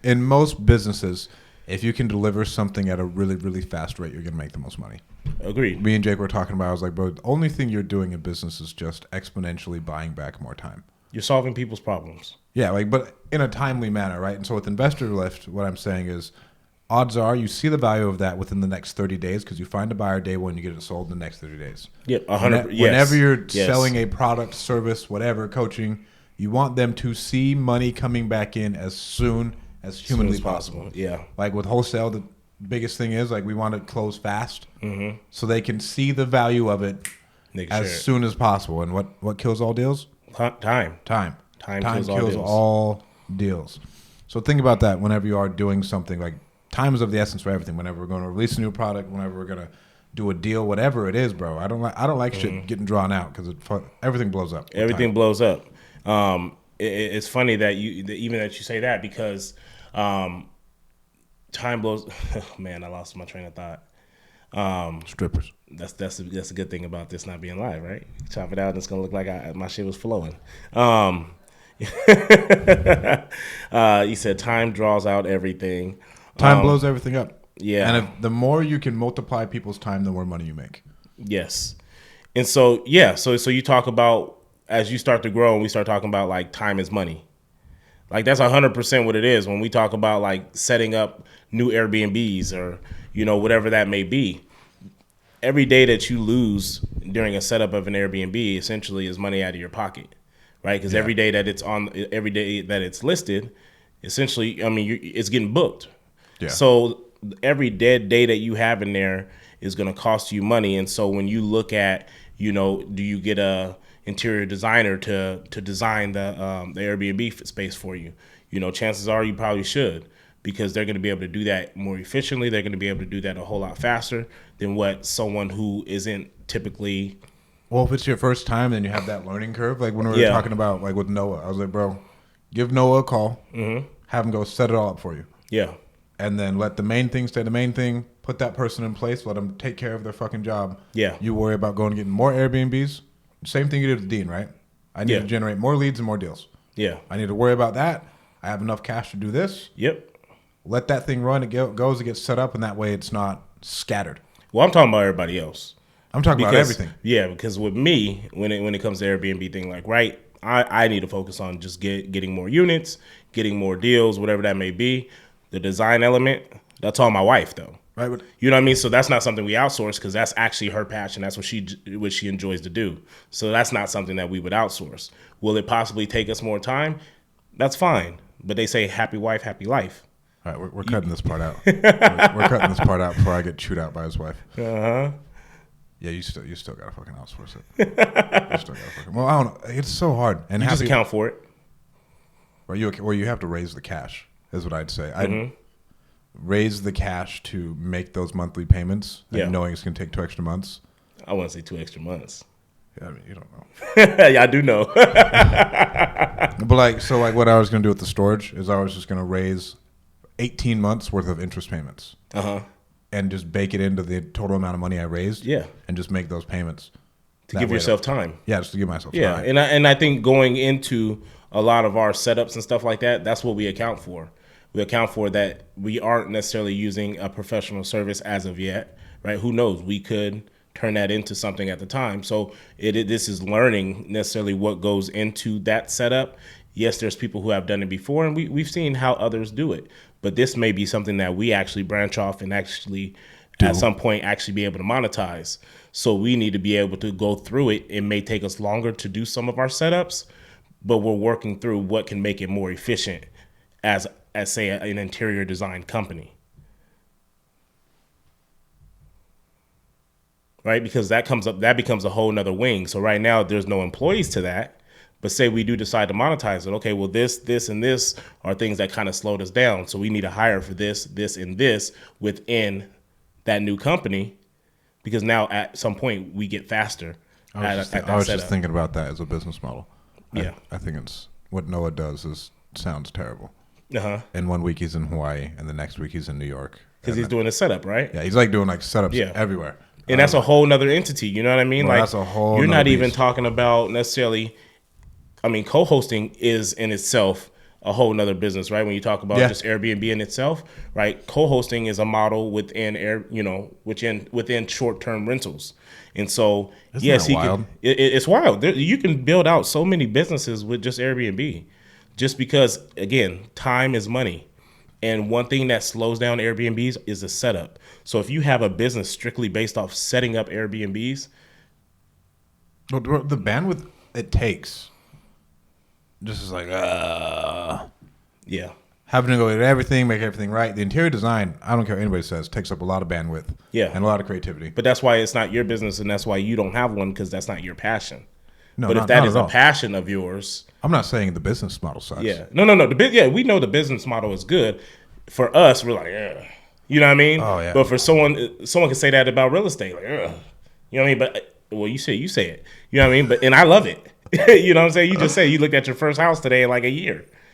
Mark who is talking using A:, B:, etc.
A: In most businesses, if you can deliver something at a really, really fast rate, you're going to make the most money.
B: Agreed.
A: Me and Jake were talking about, I was like, bro, the only thing you're doing in business is just exponentially buying back more time.
B: You're solving people's problems.
A: Yeah, like, but in a timely manner, right? And so with Investor Lift, what I'm saying is, odds are you see the value of that within the next 30 days because you find a buyer day one, you get it sold in the next 30 days.
B: Yep, 100%.
A: Whenever you're selling a product, service, whatever, coaching, you want them to see money coming back in as soon as humanly possible.
B: Yeah.
A: Like with Wholesale, the biggest thing is like we want to close fast so they can see the value of it soon as possible. And what kills all deals?
B: Time.
A: Time
B: kills
A: all deals. So think about that whenever you are doing something. Like time is of the essence for everything. Whenever we're going to release a new product, whenever we're going to do a deal, whatever it is, bro. I don't like shit getting drawn out because everything blows up.
B: Everything blows up. It's funny that you say that because time blows. Oh, man, I lost my train of thought.
A: Strippers.
B: That's a good thing about this not being live, right? Chop it out, and it's gonna look like my shit was flowing. You said time draws out everything.
A: Time blows everything up.
B: Yeah,
A: and the more you can multiply people's time, the more money you make.
B: Yes, and so so you talk about as you start to grow, and we start talking about like time is money. Like that's 100% what it is when we talk about like setting up new Airbnbs or whatever that may be. Every day that you lose during a setup of an Airbnb essentially is money out of your pocket, right? Because every day that it's listed, essentially, I mean, it's getting booked. Yeah. So every dead day that you have in there is going to cost you money. And so when you look at, do you get a interior designer to design the Airbnb space for you? Chances are you probably should. Because they're going to be able to do that more efficiently. They're going to be able to do that a whole lot faster than what someone who isn't typically.
A: Well, if it's your first time, then you have that learning curve. Like when we were talking about like with Noah, I was like, bro, give Noah a call, have him go set it all up for you.
B: Yeah.
A: And then let the main thing stay the main thing. Put that person in place. Let them take care of their fucking job.
B: Yeah.
A: You worry about going and getting more Airbnbs. Same thing you did with Dean, right? I need to generate more leads and more deals.
B: Yeah.
A: I need to worry about that. I have enough cash to do this.
B: Yep.
A: Let that thing run. It goes. It gets set up, and that way it's not scattered.
B: Well, I'm talking about everybody else.
A: I'm talking about everything.
B: Yeah, because with me, when it comes to Airbnb thing, like I need to focus on just getting more units, getting more deals, whatever that may be. The design element, that's all my wife though.
A: Right.
B: You know what I mean? So that's not something we outsource because that's actually her passion. That's what she enjoys to do. So that's not something that we would outsource. Will it possibly take us more time? That's fine. But they say happy wife, happy life.
A: All right, we're cutting this part out. We're cutting this part out before I get chewed out by his wife.
B: Uh-huh.
A: Yeah, you still gotta fucking outsource it. You still gotta fucking. Well, I don't know. It's so hard. And
B: you just account for it.
A: Or you have to raise the cash. Is what I'd say. I'd raise the cash to make those monthly payments, and knowing it's gonna take 2 extra months.
B: I wouldn't say 2 extra months.
A: Yeah, I mean, you don't know.
B: Yeah, I do know.
A: But so what I was gonna do with the storage is I was just gonna raise 18 months worth of interest payments. And just bake it into the total amount of money I raised.
B: Yeah.
A: And just make those payments.
B: To give yourself time.
A: Yeah, just to give myself time.
B: Yeah, and I think going into a lot of our setups and stuff like that, that's what we account for. We account for that we aren't necessarily using a professional service as of yet, right? Who knows? We could turn that into something at the time. So this is learning necessarily what goes into that setup. Yes, there's people who have done it before, and we've seen how others do it. But this may be something that we actually branch off and actually at some point actually be able to monetize. So we need to be able to go through it. It may take us longer to do some of our setups, but we're working through what can make it more efficient as say an interior design company. Right? Because that becomes a whole nother wing. So right now there's no employees to that. But say we do decide to monetize it. Okay, well, this, and this are things that kind of slowed us down. So we need to hire for this, and this within that new company, because now at some point we get faster.
A: I was just thinking about that as a business model.
B: Yeah,
A: I think it's what Noah does sounds terrible.
B: And
A: 1 week he's in Hawaii, and the next week he's in New York.
B: Because he's doing a setup, right?
A: Yeah, he's like doing like setups everywhere.
B: And that's a whole nother entity. You know what I mean?
A: Well, that's a whole.
B: You're not even talking about necessarily. I mean, co-hosting is in itself a whole nother business, right? When you talk about just Airbnb in itself, right? Co-hosting is a model within within short-term rentals. And so,
A: Isn't that wild?
B: It's wild. You can build out so many businesses with just Airbnb, just because, again, time is money. And one thing that slows down Airbnbs is the setup. So if you have a business strictly based off setting up Airbnbs,
A: the bandwidth it takes, just is like,
B: yeah.
A: having to go at everything, make everything right. The interior design, I don't care what anybody says, takes up a lot of bandwidth.
B: Yeah.
A: And a lot of creativity.
B: But that's why it's not your business, and that's why you don't have one, because that's not your passion.
A: No,
B: but if that is a passion of yours,
A: I'm not saying the business model sucks.
B: Yeah, no. We know the business model is good. For us, we're like, yeah, you know what I mean.
A: Oh yeah.
B: But for someone can say that about real estate, like, ugh. You know what I mean. But well, you say it. You know what I mean. But and I love it. You know what I'm saying. You just say you looked at your first house today in like a year.